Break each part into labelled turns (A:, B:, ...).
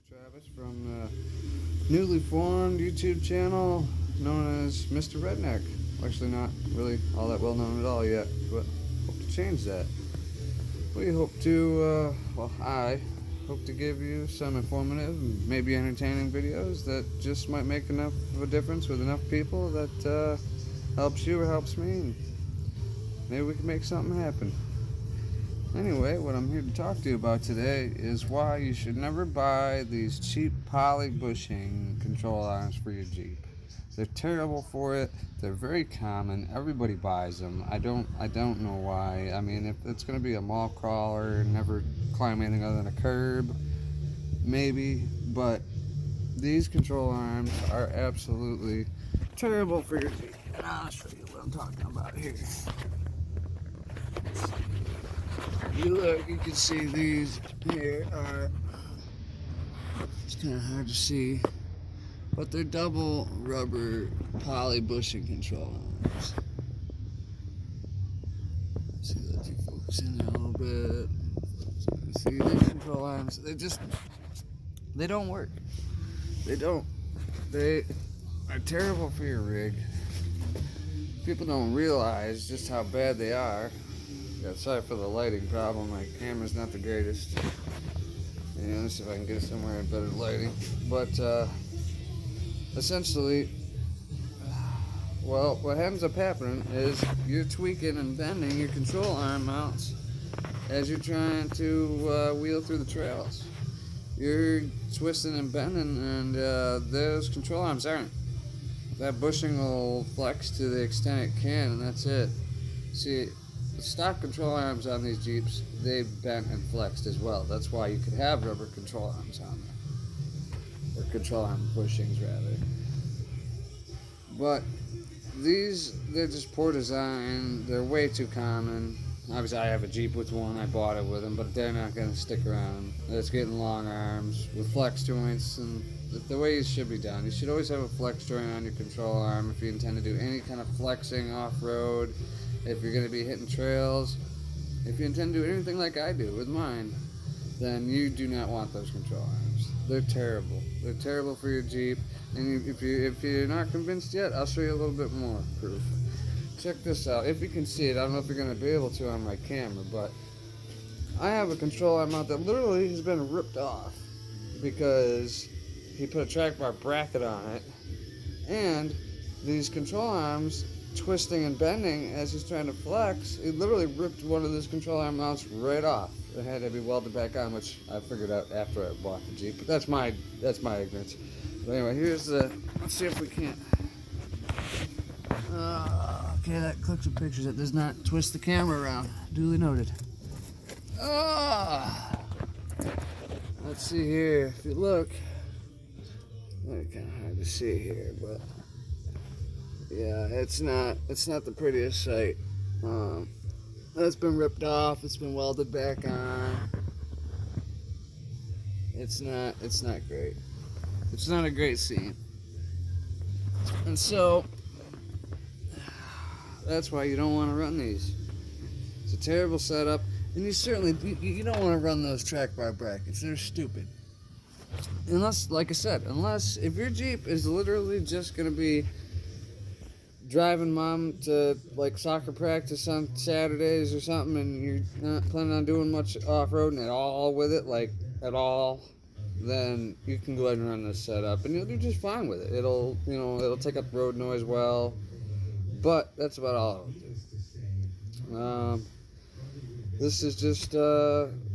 A: Travis from the newly formed YouTube channel known as Mr. Redneck. Actually, not really all that well known at all yet, but hope to change that. We hope to, I hope to give you some informative and maybe entertaining videos that just might make enough of a difference with enough people that helps you or helps me, and maybe we can make something happen. Anyway, what I'm here to talk to you about today is why you should never buy these cheap poly bushing control arms for your Jeep. They're terrible for it. They're very common. Everybody buys them. I don't know why. I mean, if it's going to be a mall crawler, never climb anything other than a curb, maybe. But these control arms are absolutely terrible for your Jeep. And I'll show you what I'm talking about here. You look, you can see these here are, it's kind of hard to see, but they're double rubber poly bushing control arms. See that you focus in there a little bit. See these control arms, they don't work. They don't. They are terrible for your rig. People don't realize just how bad they are. Yeah, sorry for the lighting problem. My camera's not the greatest. Let's see if I can get it somewhere in better lighting. But essentially, well, what ends up happening is you're tweaking and bending your control arm mounts as you're trying to wheel through the trails. You're twisting and bending, and those control arms aren't. That bushing will flex to the extent it can, and that's it. See, the stock control arms on these Jeeps, they've bent and flexed as well. That's why you could have rubber control arms on there. Or control arm bushings, rather. But these, they're just poor design. They're way too common. Obviously, I have a Jeep with one. I bought it with them, but they're not going to stick around. It's getting long arms with flex joints, and the way it should be done. You should always have a flex joint on your control arm if you intend to do any kind of flexing off-road. If you're going to be hitting trails, if you intend to do anything like I do with mine, then you do not want those control arms. They're terrible. They're terrible for your Jeep. And if you're not convinced yet, I'll show you a little bit more proof. Check this out. If you can see it, I don't know if you're going to be able to on my camera, but I have a control arm mount that literally has been ripped off because he put a track bar bracket on it, and these control arms twisting and bending as he's trying to flex, it literally ripped one of those control arm mounts right off. It had to be welded back on, which I figured out after I bought the Jeep. But that's my ignorance. But anyway, here's the. Let's see if we can't. Okay, that clicks with pictures. That does not twist the camera around. Duly noted. Let's see here. If you look, it's kind of hard to see here, but. Yeah, it's not the prettiest sight. That's been ripped off. It's been welded back on. It's not great. It's not a great scene. And so that's why you don't want to run these. It's a terrible setup, and you don't want to run those track bar brackets. They're stupid. Unless, like I said, if your Jeep is literally just going to be driving mom to like soccer practice on Saturdays or something, and you're not planning on doing much off-roading at all with it, like at all, then you can go ahead and run this setup, and you'll do just fine with it. It'll take up road noise well, but that's about all it'll do. This is just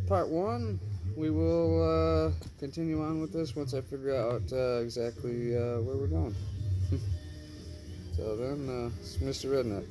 A: part one. We will continue on with this once I figure out exactly where we're going. So then, it's Mr. Redneck.